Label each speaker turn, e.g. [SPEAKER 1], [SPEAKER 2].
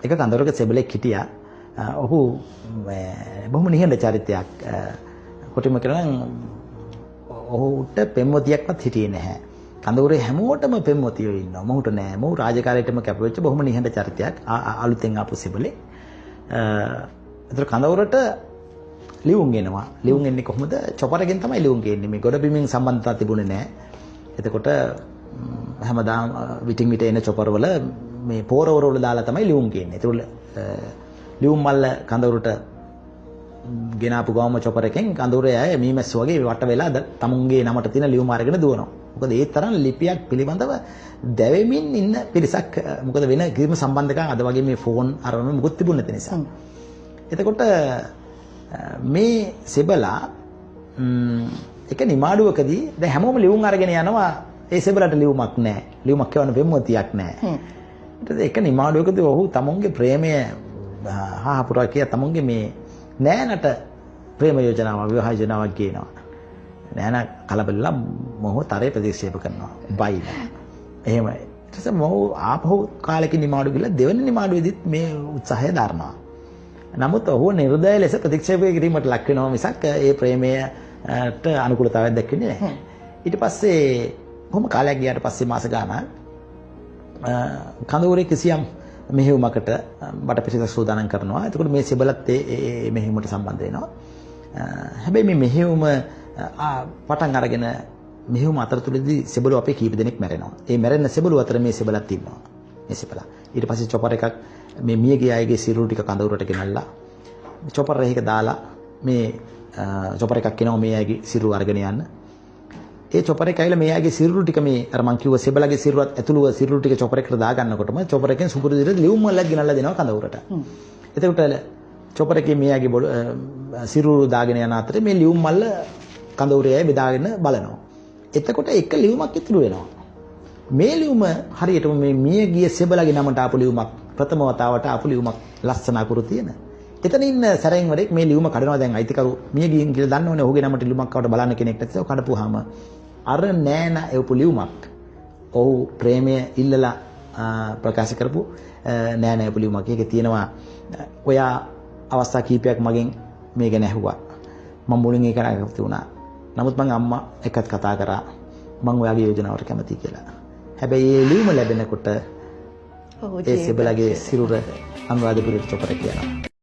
[SPEAKER 1] එක කඳවුරක සෙබළෙක් හිටියා. ඔහු බොහොම නිහඬ චරිතයක්. කොටිම කියනවා නම් ඔහුට පෙම්වතියක්වත් හිටියේ නැහැ. කඳවුරේ හැමෝටම පෙම්වතියෝ ඉන්නවා. මොහුට නෑ. මොහු රාජකාරියටම කැපවෙච්ච බොහොම නිහඬ චරිතයක්. අලුතෙන් ආපු සෙබළෙක්. ඒතර කඳවුරට ලියුම් එනවා. ලියුම් එන්නේ කොහොමද? චොපරකින් තමයි ලියුම් ගේන්නේ. මේ ගොඩ බිමින් සම්බන්ධතාවක් තිබුණේ නැහැ. එතකොට හැමදාම විටින් විට එන චොපරවල මේ පෝරවල දාලා තමයි ලියුම් ගේන්නේ. ඒතකොට ලියුම් මල්ල කඳවුරට ගෙනාපු ගාම චොපරකින් කඳවුරේ අය මීමැස්ස වගේ වට වෙලා තමුන්ගේ නමට තියෙන ලියුම් අරගෙන දුවනවා. මොකද ඒ තරම් ලිපියක් පිළිබඳව දැවෙමින් ඉන්න පිරිසක්. මොකද වෙන කිසිම සම්බන්ධකම් අද වගේ මේ ෆෝන් අරගෙන මුකුත් තිබුණ නැති නිසා. එතකොට මේ සෙබලා එක නිමාඩුවකදී දැන් හැමෝම ලියුම් අරගෙන යනවා. ඒ සෙබලට ලියුමක් නැහැ. ලියුමක් කියවන්න පෙම්වතියක් නැහැ. ඊට එක නිමාඩුවකදී ඔහු තමුන්ගේ ප්‍රේමය හාහපුරා කිය තමුන්ගේ මේ නෑනට ප්‍රේම යෝජනාවක් විවාහ යෝජනාවක් කියනවා. නෑන කලබලලා මොහො තරේ ප්‍රතික්ෂේප කරනවා. බයි. එහෙමයි. ඊට පස්සේ මොහු ආපහු කාලෙකින් නිමාඩු ගිහලා දෙවෙනි නිමාඩුවේදීත් මේ උත්සාහය දරනවා. නමුත් ඔහු නිර්දය ලෙස ප්‍රතික්ෂේප කිරීමට ලක් වෙනවා මිසක් ඒ ප්‍රේමයට අනුකූලතාවයක් දක්වන්නේ නැහැ. ඊට පස්සේ කොහොම කාලයක් ගියාට පස්සේ මාස ගානක් කඳවුරේ කිසියම් මෙහෙයුමකට බටපිරිසක් සූදානම් කරනවා. එතකොට මේ සෙබළත් ඒ මෙහෙයුමට සම්බන්ධ වෙනවා. හැබැයි මේ මෙහෙයුම පටන් අරගෙන මෙහෙයුම අතරතුරදී සෙබළු අපේ කීප දෙනෙක් මැරෙනවා. ඒ මැරෙන සෙබළු අතර මේ සෙබළත් ඉන්නවා. මේ සෙබළා. ඊට පස්සේ චොපර් එකක් මේ මියගේ අයගේ සිරුරු ටික කඳවුරට ගෙනල්ලා චොපර් එකක දාලා මේ චොපර් එකක් කියනවා මේ අයගේ සිරුරු අරගෙන යන්න. ඒ චොපර් එක ඇවිල්ලා මේ අයගේ සිරුරු ටික මේ අර මං කිව්ව සෙබළගේ සිරුරත් ඇතුළුව සිරුරු ටික චොපර් එකට දාගන්නකොටම චොපර් එකෙන් සුපුරුදු විදිහට ලියුම් වලක් ගෙනල්ලා දෙනවා කඳවුරට. එතකොට චොපර් එකේ මේ අයගේ සිරුරු දාගෙන යන අතරේ මේ ලියුම් මල්ල කඳවුරේ අය බෙදාගෙන බලනවා. එතකොට එක ලියුමක් ඉතුරු වෙනවා. මේ ලියුම හරියටම මේ මිය ගිය සෙබළගේ නමට ආපු ලියුමක් ප්‍රථම වතාවට ආපු ලියුමක් ලස්සන අකුරු තියෙන. එතන ඉන්න සැරෙන් වරෙක් මේ ලියුම කඩනවා. දැන් අයිතිකරු මිය ගියින් කියලා දන්නවනේ. ඔහුගේ නමට ලියුමක් ආවට බලන්න කෙනෙක් නැතිව කඩපුවාම අර නෑන එවපු ලියුමක්. ඔහු ප්‍රේමය ඉල්ලලා ප්‍රකාශ කරපු නෑන එවපු ලියුමක්. ඒකේ තියෙනවා ඔයා අවස්ථා කීපයක් මගෙන් මේ ගැන ඇහුවා. මම මුලින් ඒක නැගපති වුණා. නමුත් මං අම්මා එක්කත් කතා කරා. මං ඔයාගේ යෝජනාවට කැමතියි කියලා. හැබැයි මේ ලියුම ලැබෙනකොට ඒ සෙබළගේ සිරුර අනුරාධපුරයට චොපරේ කියනවා.